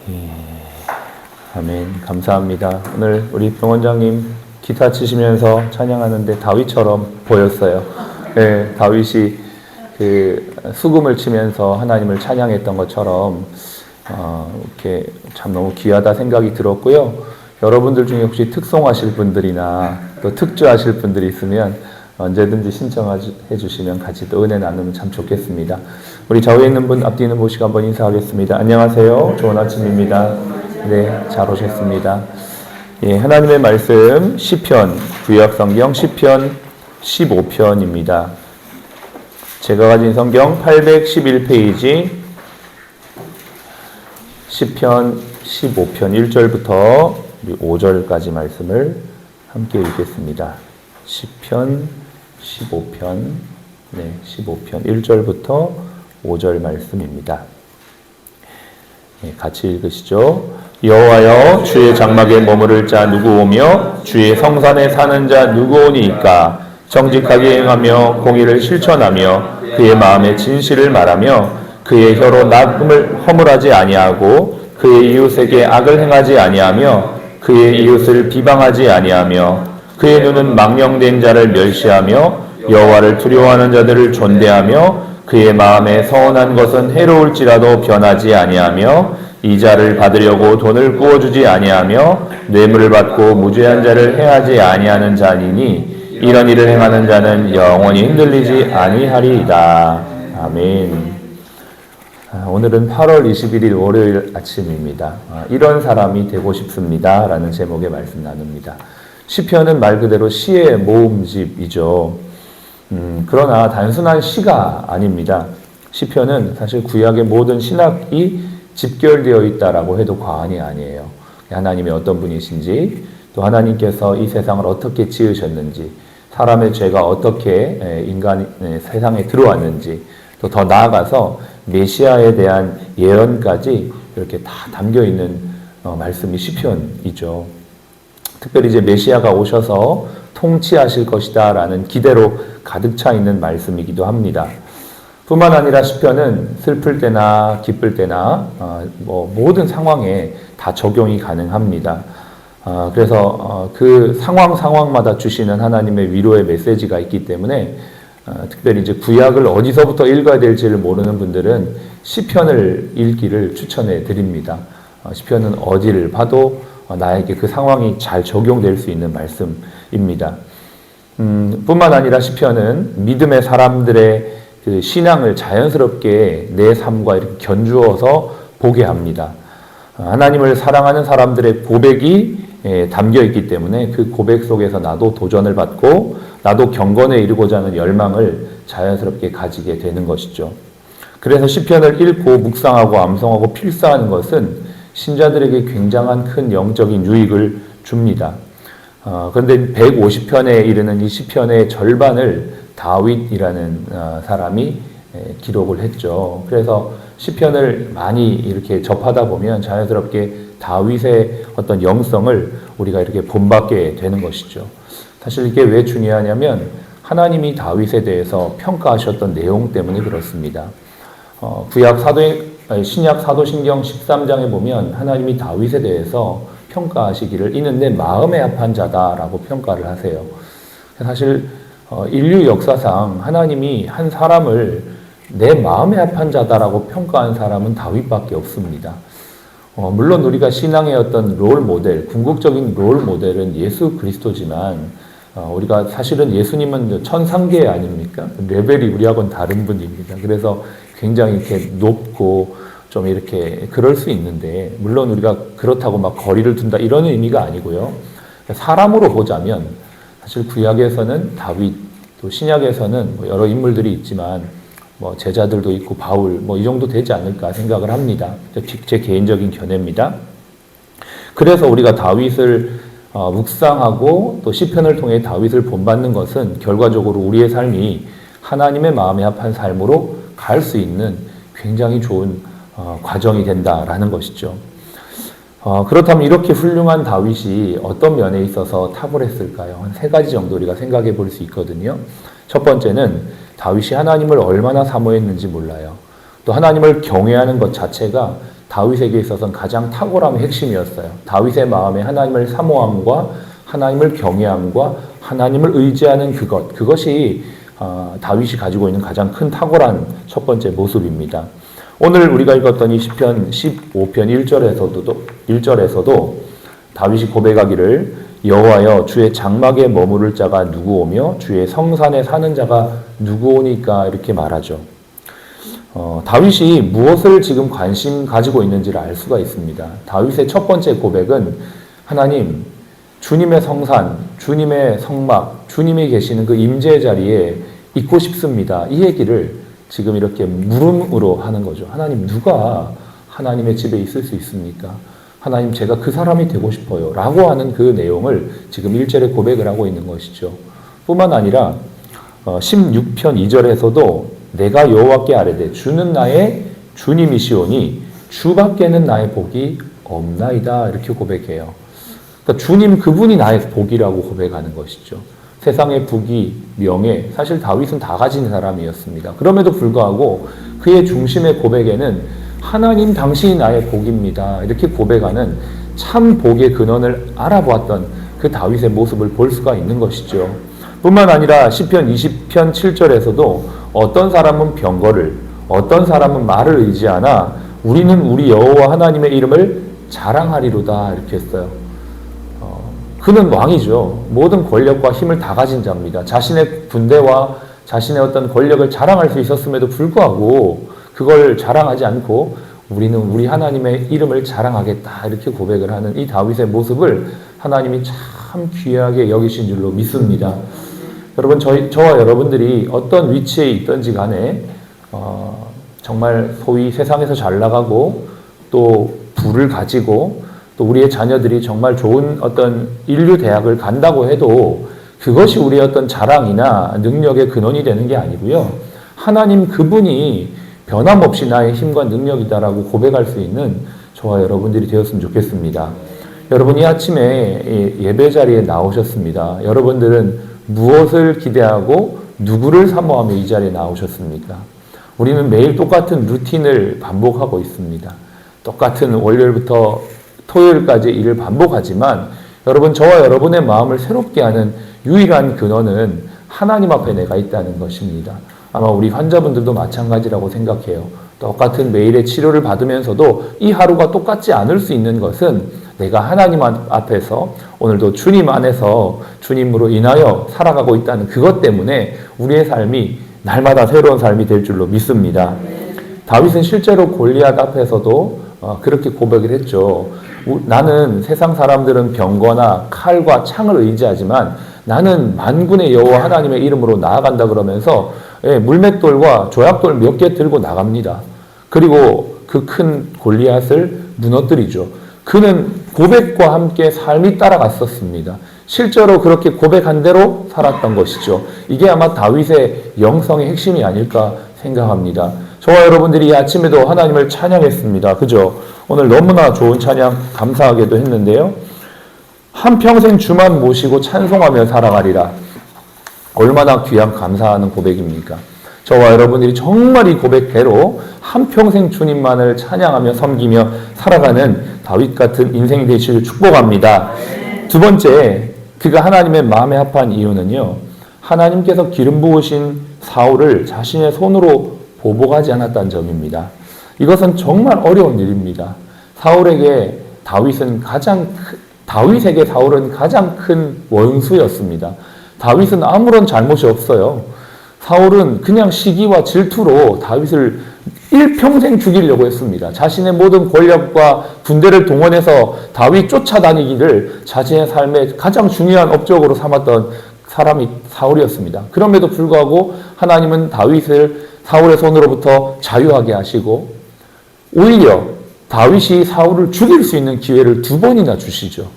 예, 아멘. 감사합니다. 오늘 우리 병원장님 기타 치시면서 찬양하는데 다윗처럼 보였어요. 예, 다윗이 그 수금을 치면서 하나님을 찬양했던 것처럼 이렇게 참 너무 귀하다 생각이 들었고요. 여러분들 중에 혹시 특송하실 분들이나 또 특주하실 분들이 있으면 언제든지 신청해 주시면 같이 또 은혜 나누면 참 좋겠습니다. 우리 좌우에 있는 분, 앞뒤 있는 모시고 한번 인사하겠습니다. 안녕하세요. 좋은 아침입니다. 네, 잘 오셨습니다. 예, 하나님의 말씀 시편, 구약성경 시편 15편입니다. 제가 가진 성경 811페이지 시편 15편 1절부터 5절까지 말씀을 함께 읽겠습니다. 시편 15편, 네, 15편 1절부터 5절 말씀입니다. 네, 같이 읽으시죠. 여호와여, 주의 장막에 머무를 자 누구오며 주의 성산에 사는 자 누구오니이까. 정직하게 행하며 공의를 실천하며 그의 마음에 진실을 말하며 그의 혀로 나쁨을 허물하지 아니하고 그의 이웃에게 악을 행하지 아니하며 그의 이웃을 비방하지 아니하며 그의 눈은 망령된 자를 멸시하며 여호와를 두려워하는 자들을 존대하며 그의 마음에 서운한 것은 해로울지라도 변하지 아니하며 이자를 받으려고 돈을 구워주지 아니하며 뇌물을 받고 무죄한 자를 해하지 아니하는 자니니 이런 일을 행하는 자는 영원히 흔들리지 아니하리이다. 아멘. 오늘은 8월 21일 월요일 아침입니다. 이런 사람이 되고 싶습니다 라는 제목의 말씀 나눕니다. 시편은 말 그대로 시의 모음집이죠. 그러나 단순한 시가 아닙니다. 시편은 사실 구약의 모든 신학이 집결되어 있다라고 해도 과언이 아니에요. 하나님이 어떤 분이신지, 또 하나님께서 이 세상을 어떻게 지으셨는지, 사람의 죄가 어떻게 인간 세상에 들어왔는지, 또 더 나아가서 메시아에 대한 예언까지 이렇게 다 담겨 있는 말씀이 시편이죠. 특별히 이제 메시아가 오셔서 통치하실 것이다라는 기대로 가득 차 있는 말씀이기도 합니다. 뿐만 아니라 시편은 슬플 때나 기쁠 때나 모든 상황에 다 적용이 가능합니다. 그래서 그 상황마다 주시는 하나님의 위로의 메시지가 있기 때문에 특별히 이제 구약을 어디서부터 읽어야 될지를 모르는 분들은 시편을 읽기를 추천해 드립니다. 시편은 어디를 봐도 나에게 그 상황이 잘 적용될 수 있는 말씀입니다. 뿐만 아니라 시편은 믿음의 사람들의 그 신앙을 자연스럽게 내 삶과 이렇게 견주어서 보게 합니다. 하나님을 사랑하는 사람들의 고백이 담겨 있기 때문에 그 고백 속에서 나도 도전을 받고 나도 경건에 이르고자 하는 열망을 자연스럽게 가지게 되는 것이죠. 그래서 시편을 읽고 묵상하고 암송하고 필사하는 것은 신자들에게 굉장한 큰 영적인 유익을 줍니다. 그런데 150편에 이르는 이 시편의 절반을 다윗이라는 사람이 기록을 했죠. 그래서 시편을 많이 이렇게 접하다 보면 자연스럽게 다윗의 어떤 영성을 우리가 이렇게 본받게 되는 것이죠. 사실 이게 왜 중요하냐면 하나님이 다윗에 대해서 평가하셨던 내용 때문에 그렇습니다. 신약 사도신경 13장에 보면 하나님이 다윗에 대해서 평가하시기를 이는 내 마음에 합한 자다라고 평가를 하세요. 사실 인류 역사상 하나님이 한 사람을 내 마음에 합한 자다라고 평가한 사람은 다윗밖에 없습니다. 물론 우리가 신앙의 어떤 롤 모델, 궁극적인 롤 모델은 예수 그리스도지만 우리가 사실은 예수님은 천상계 아닙니까? 레벨이 우리하고는 다른 분입니다. 그래서 굉장히 이렇게 높고 좀 이렇게 그럴 수 있는데 물론 우리가 그렇다고 막 거리를 둔다 이런 의미가 아니고요. 사람으로 보자면 사실 구약에서는 다윗, 또 신약에서는 여러 인물들이 있지만 제자들도 있고 바울 이 정도 되지 않을까 생각을 합니다. 제 개인적인 견해입니다. 그래서 우리가 다윗을 묵상하고 또 시편을 통해 다윗을 본받는 것은 결과적으로 우리의 삶이 하나님의 마음에 합한 삶으로 갈 수 있는 굉장히 좋은 과정이 된다라는 것이죠. 그렇다면 이렇게 훌륭한 다윗이 어떤 면에 있어서 탁월했을까요? 한 3가지 정도 우리가 생각해 볼 수 있거든요. 첫 번째는 다윗이 하나님을 얼마나 사모했는지 몰라요. 또 하나님을 경외하는 것 자체가 다윗에게 있어서는 가장 탁월함의 핵심이었어요. 다윗의 마음에 하나님을 사모함과 하나님을 경외함과 하나님을 의지하는 그것이 다윗이 가지고 있는 가장 큰 탁월한 첫 번째 모습입니다. 오늘 우리가 읽었던 이 시편 15편 1절에서도 다윗이 고백하기를 여호와여 주의 장막에 머무를 자가 누구오며 주의 성산에 사는 자가 누구오니까 이렇게 말하죠. 다윗이 무엇을 지금 관심 가지고 있는지를 알 수가 있습니다. 다윗의 첫 번째 고백은 하나님, 주님의 성산, 주님의 성막, 주님이 계시는 그 임재의 자리에 있고 싶습니다. 이 얘기를 지금 이렇게 물음으로 하는 거죠. 하나님, 누가 하나님의 집에 있을 수 있습니까? 하나님, 제가 그 사람이 되고 싶어요. 라고 하는 그 내용을 지금 1절에 고백을 하고 있는 것이죠. 뿐만 아니라 16편 2절에서도 내가 여호와께 아뢰되 주는 나의 주님이시오니 주밖에는 나의 복이 없나이다. 이렇게 고백해요. 그러니까 주님 그분이 나의 복이라고 고백하는 것이죠. 세상의 부귀, 명예, 사실 다윗은 다 가진 사람이었습니다. 그럼에도 불구하고 그의 중심의 고백에는 하나님 당신이 나의 복입니다. 이렇게 고백하는 참 복의 근원을 알아보았던 그 다윗의 모습을 볼 수가 있는 것이죠. 뿐만 아니라 시편 20편 7절에서도 어떤 사람은 병거를, 어떤 사람은 말을 의지하나 우리는 우리 여호와 하나님의 이름을 자랑하리로다 이렇게 했어요. 그는 왕이죠. 모든 권력과 힘을 다 가진 자입니다. 자신의 군대와 자신의 어떤 권력을 자랑할 수 있었음에도 불구하고 그걸 자랑하지 않고 우리는 우리 하나님의 이름을 자랑하겠다 이렇게 고백을 하는 이 다윗의 모습을 하나님이 참 귀하게 여기신 줄로 믿습니다. 여러분, 저와 여러분들이 어떤 위치에 있든지 간에 정말 소위 세상에서 잘 나가고 또 부를 가지고 또 우리의 자녀들이 정말 좋은 어떤 인류 대학을 간다고 해도 그것이 우리의 어떤 자랑이나 능력의 근원이 되는 게 아니고요. 하나님 그분이 변함없이 나의 힘과 능력이다라고 고백할 수 있는 저와 여러분들이 되었으면 좋겠습니다. 여러분, 이 아침에 예배 자리에 나오셨습니다. 여러분들은 무엇을 기대하고 누구를 사모하며 이 자리에 나오셨습니까? 우리는 매일 똑같은 루틴을 반복하고 있습니다. 똑같은 월요일부터 토요일까지 일을 반복하지만 여러분, 저와 여러분의 마음을 새롭게 하는 유일한 근원은 하나님 앞에 내가 있다는 것입니다. 아마 우리 환자분들도 마찬가지라고 생각해요. 똑같은 매일의 치료를 받으면서도 이 하루가 똑같지 않을 수 있는 것은 내가 하나님 앞에서 오늘도 주님 안에서 주님으로 인하여 살아가고 있다는 그것 때문에 우리의 삶이 날마다 새로운 삶이 될 줄로 믿습니다. 다윗은 실제로 골리앗 앞에서도 그렇게 고백을 했죠. 나는 세상 사람들은 병거나 칼과 창을 의지하지만 나는 만군의 여호와 하나님의 이름으로 나아간다 그러면서 물맷돌과 조약돌 몇 개 들고 나갑니다. 그리고 그 큰 골리앗을 무너뜨리죠. 그는 고백과 함께 삶이 따라갔었습니다. 실제로 그렇게 고백한 대로 살았던 것이죠. 이게 아마 다윗의 영성의 핵심이 아닐까 생각합니다. 저와 여러분들이 이 아침에도 하나님을 찬양했습니다. 그죠? 오늘 너무나 좋은 찬양 감사하게도 했는데요. 한평생 주만 모시고 찬송하며 살아가리라. 얼마나 귀한 감사하는 고백입니까? 저와 여러분들이 정말 이 고백대로 한평생 주님만을 찬양하며 섬기며 살아가는 다윗 같은 인생이 되시길 축복합니다. 두 번째, 그가 하나님의 마음에 합한 이유는요. 하나님께서 기름 부으신 사울을 자신의 손으로 보복하지 않았다는 점입니다. 이것은 정말 어려운 일입니다. 다윗에게 사울은 가장 큰 원수였습니다. 다윗은 아무런 잘못이 없어요. 사울은 그냥 시기와 질투로 다윗을 일평생 죽이려고 했습니다. 자신의 모든 권력과 군대를 동원해서 다윗 쫓아다니기를 자신의 삶의 가장 중요한 업적으로 삼았던 사람이 사울이었습니다. 그럼에도 불구하고 하나님은 다윗을 사울의 손으로부터 자유하게 하시고 오히려 다윗이 사울을 죽일 수 있는 기회를 2번이나 주시죠.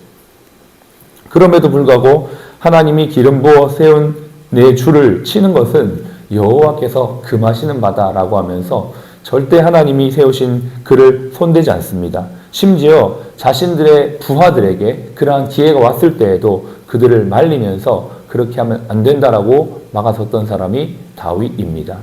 그럼에도 불구하고 하나님이 기름 부어 세운 내 주를 치는 것은 여호와께서 금하시는 바다라고 하면서 절대 하나님이 세우신 그를 손대지 않습니다. 심지어 자신들의 부하들에게 그러한 기회가 왔을 때에도 그들을 말리면서 그렇게 하면 안 된다라고 막아섰던 사람이 다윗입니다.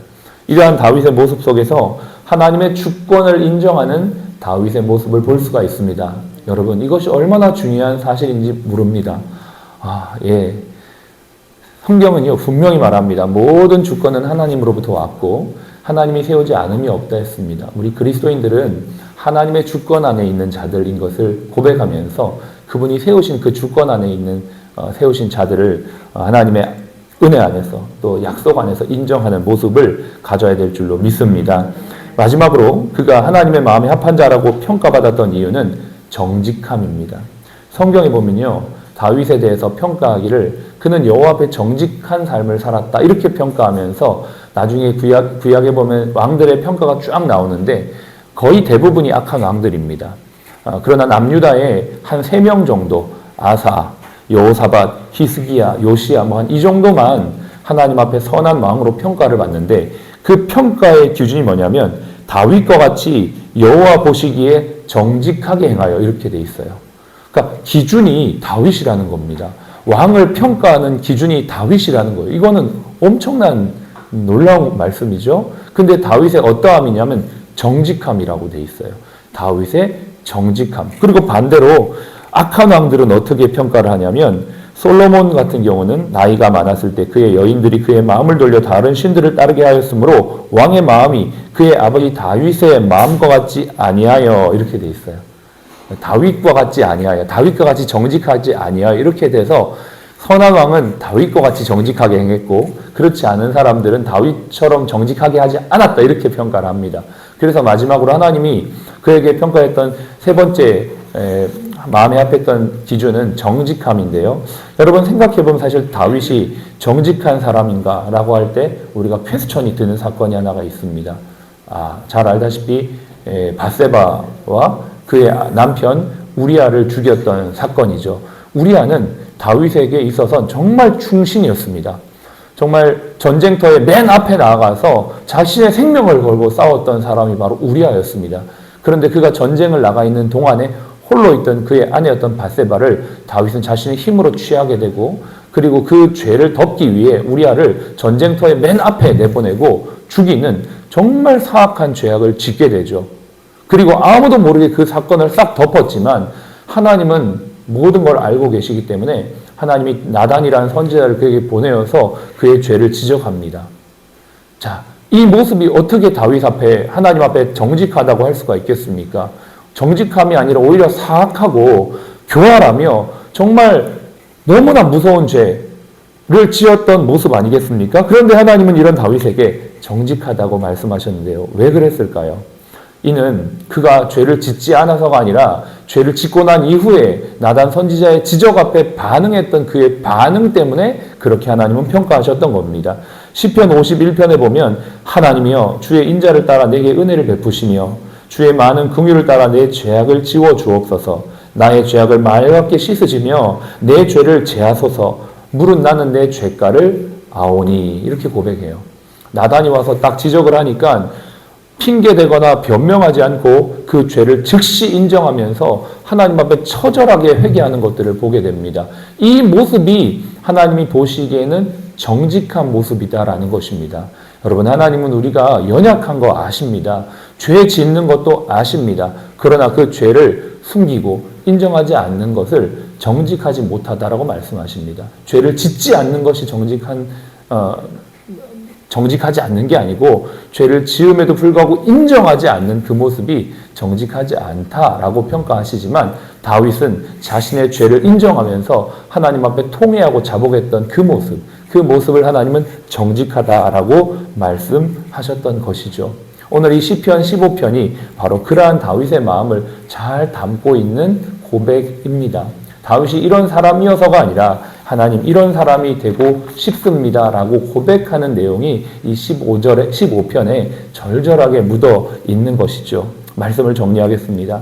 이러한 다윗의 모습 속에서 하나님의 주권을 인정하는 다윗의 모습을 볼 수가 있습니다. 여러분, 이것이 얼마나 중요한 사실인지 모릅니다. 예. 성경은요, 분명히 말합니다. 모든 주권은 하나님으로부터 왔고 하나님이 세우지 않음이 없다 했습니다. 우리 그리스도인들은 하나님의 주권 안에 있는 자들인 것을 고백하면서 그분이 세우신 그 주권 안에 있는 세우신 자들을 하나님의 은혜 안에서 또 약속 안에서 인정하는 모습을 가져야 될 줄로 믿습니다. 마지막으로 그가 하나님의 마음에 합한 자라고 평가받았던 이유는 정직함입니다. 성경에 보면요, 다윗에 대해서 평가하기를 그는 여호와 앞에 정직한 삶을 살았다 이렇게 평가하면서 나중에 구약에 보면 왕들의 평가가 쫙 나오는데 거의 대부분이 악한 왕들입니다. 그러나 남유다에 한 3명 정도, 아사, 여호사밧, 히스기야, 요시야 한 이 정도만 하나님 앞에 선한 왕으로 평가를 받는데 그 평가의 기준이 뭐냐면 다윗과 같이 여호와 보시기에 정직하게 행하여 이렇게 돼 있어요. 그러니까 기준이 다윗이라는 겁니다. 왕을 평가하는 기준이 다윗이라는 거예요. 이거는 엄청난 놀라운 말씀이죠. 근데 다윗의 어떠함이냐면 정직함이라고 돼 있어요. 다윗의 정직함. 그리고 반대로 악한 왕들은 어떻게 평가를 하냐면 솔로몬 같은 경우는 나이가 많았을 때 그의 여인들이 그의 마음을 돌려 다른 신들을 따르게 하였으므로 왕의 마음이 그의 아버지 다윗의 마음과 같지 아니하여 이렇게 돼 있어요. 다윗과 같지 아니하여, 다윗과 같이 정직하지 아니하여 이렇게 돼서 선한 왕은 다윗과 같이 정직하게 행했고 그렇지 않은 사람들은 다윗처럼 정직하게 하지 않았다 이렇게 평가를 합니다. 그래서 마지막으로 하나님이 그에게 평가했던 세 번째 마음에 합했던 기준은 정직함인데요. 여러분 생각해보면 사실 다윗이 정직한 사람인가 라고 할 때 우리가 퀘스천이 드는 사건이 하나가 있습니다. 잘 알다시피 밧세바와 그의 남편 우리아를 죽였던 사건이죠. 우리아는 다윗에게 있어서는 정말 충신이었습니다. 정말 전쟁터의 맨 앞에 나아가서 자신의 생명을 걸고 싸웠던 사람이 바로 우리아였습니다. 그런데 그가 전쟁을 나가 있는 동안에 홀로 있던 그의 아내였던 밧세바를 다윗은 자신의 힘으로 취하게 되고 그리고 그 죄를 덮기 위해 우리아를 전쟁터의 맨 앞에 내보내고 죽이는 정말 사악한 죄악을 짓게 되죠. 그리고 아무도 모르게 그 사건을 싹 덮었지만 하나님은 모든 걸 알고 계시기 때문에 하나님이 나단이라는 선지자를 그에게 보내어서 그의 죄를 지적합니다. 자, 이 모습이 어떻게 다윗 앞에 하나님 앞에 정직하다고 할 수가 있겠습니까? 정직함이 아니라 오히려 사악하고 교활하며 정말 너무나 무서운 죄를 지었던 모습 아니겠습니까? 그런데 하나님은 이런 다윗에게 정직하다고 말씀하셨는데요. 왜 그랬을까요? 이는 그가 죄를 짓지 않아서가 아니라 죄를 짓고 난 이후에 나단 선지자의 지적 앞에 반응했던 그의 반응 때문에 그렇게 하나님은 평가하셨던 겁니다. 시편 51편에 보면 하나님이여 주의 인자를 따라 내게 은혜를 베푸시며 주의 많은 긍휼을 따라 내 죄악을 지워 주옵소서. 나의 죄악을 맑게 씻으시며 내 죄를 제하소서. 물은 나는 내 죄가를 아오니. 이렇게 고백해요. 나단이 와서 딱 지적을 하니까 핑계대거나 변명하지 않고 그 죄를 즉시 인정하면서 하나님 앞에 처절하게 회개하는 것들을 보게 됩니다. 이 모습이 하나님이 보시기에는 정직한 모습이다라는 것입니다. 여러분, 하나님은 우리가 연약한 거 아십니다. 죄 짓는 것도 아십니다. 그러나 그 죄를 숨기고 인정하지 않는 것을 정직하지 못하다라고 말씀하십니다. 죄를 짓지 않는 것이 정직하지 않는 게 아니고 죄를 지음에도 불구하고 인정하지 않는 그 모습이 정직하지 않다라고 평가하시지만 다윗은 자신의 죄를 인정하면서 하나님 앞에 통회하고 자복했던 그 모습을 하나님은 정직하다라고 말씀하셨던 것이죠. 오늘 이 시편 15편이 바로 그러한 다윗의 마음을 잘 담고 있는 고백입니다. 다윗이 이런 사람이어서가 아니라 하나님 이런 사람이 되고 싶습니다라고 고백하는 내용이 이 15편에 절절하게 묻어 있는 것이죠. 말씀을 정리하겠습니다.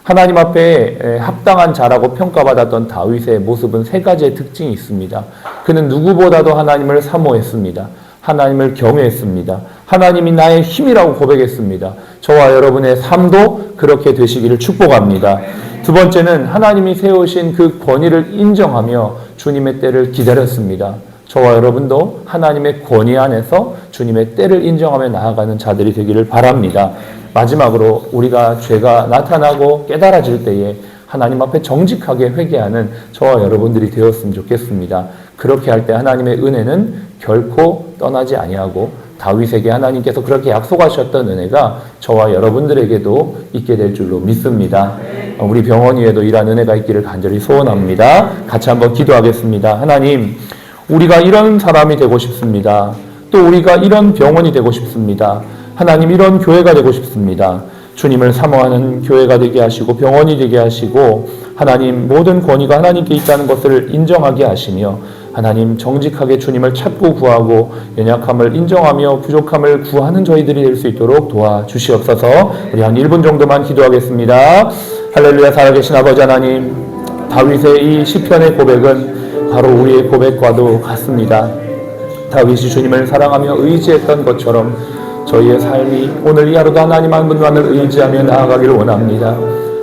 하나님 앞에 합당한 자라고 평가받았던 다윗의 모습은 세 가지의 특징이 있습니다. 그는 누구보다도 하나님을 사모했습니다. 하나님을 경외했습니다. 하나님이 나의 힘이라고 고백했습니다. 저와 여러분의 삶도 그렇게 되시기를 축복합니다. 두 번째는 하나님이 세우신 그 권위를 인정하며 주님의 때를 기다렸습니다. 저와 여러분도 하나님의 권위 안에서 주님의 때를 인정하며 나아가는 자들이 되기를 바랍니다. 마지막으로 우리가 죄가 나타나고 깨달아질 때에 하나님 앞에 정직하게 회개하는 저와 여러분들이 되었으면 좋겠습니다. 그렇게 할 때 하나님의 은혜는 결코 떠나지 아니하고 다윗에게 하나님께서 그렇게 약속하셨던 은혜가 저와 여러분들에게도 있게 될 줄로 믿습니다. 우리 병원 위에도 이러한 은혜가 있기를 간절히 소원합니다. 같이 한번 기도하겠습니다. 하나님, 우리가 이런 사람이 되고 싶습니다. 또 우리가 이런 병원이 되고 싶습니다. 하나님, 이런 교회가 되고 싶습니다. 주님을 사모하는 교회가 되게 하시고 병원이 되게 하시고 하나님 모든 권위가 하나님께 있다는 것을 인정하게 하시며 하나님 정직하게 주님을 찾고 구하고 연약함을 인정하며 부족함을 구하는 저희들이 될 수 있도록 도와주시옵소서. 우리 한 1분 정도만 기도하겠습니다. 할렐루야. 살아계신 아버지 하나님, 다윗의 이 시편의 고백은 바로 우리의 고백과도 같습니다. 다윗이 주님을 사랑하며 의지했던 것처럼 저희의 삶이 오늘 이 하루도 하나님 한 분만을 의지하며 나아가기를 원합니다.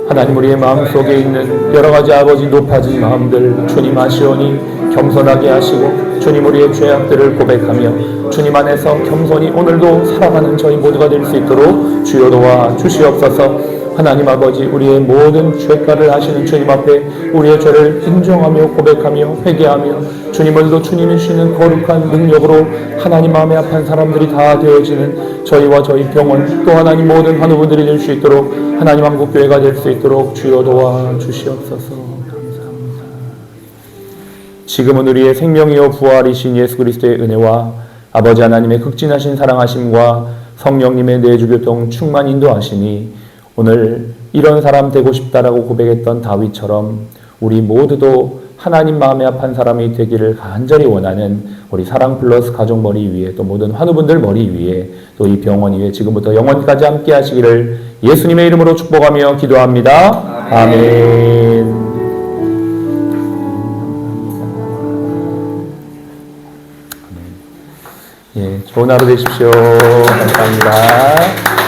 하나님, 우리의 마음속에 있는 여러 가지 아버지 높아진 마음들 주님 아시오니 겸손하게 하시고 주님 우리의 죄악들을 고백하며 주님 안에서 겸손히 오늘도 살아가는 저희 모두가 될 수 있도록 주여 도와 주시옵소서. 하나님 아버지, 우리의 모든 죄가를 하시는 주님 앞에 우리의 죄를 인정하며 고백하며 회개하며 주님 오늘도 주님이 주시는 거룩한 능력으로 하나님 마음에 합한 사람들이 다 되어지는 저희와 저희 병원 또 하나님 모든 환우분들이 될 수 있도록 하나님 한국교회가 될 수 있도록 주여 도와 주시옵소서. 감사합니다. 지금은 우리의 생명이요 부활이신 예수 그리스도의 은혜와 아버지 하나님의 극진하신 사랑하심과 성령님의 내주교통 충만 인도하심이 오늘 이런 사람 되고 싶다라고 고백했던 다윗처럼 우리 모두도 하나님 마음에 합한 사람이 되기를 간절히 원하는 우리 사랑 플러스 가족 머리 위에 또 모든 환우분들 머리 위에 또 이 병원 위에 지금부터 영원까지 함께 하시기를 예수님의 이름으로 축복하며 기도합니다. 아멘. 예, 좋은 하루 되십시오. 감사합니다.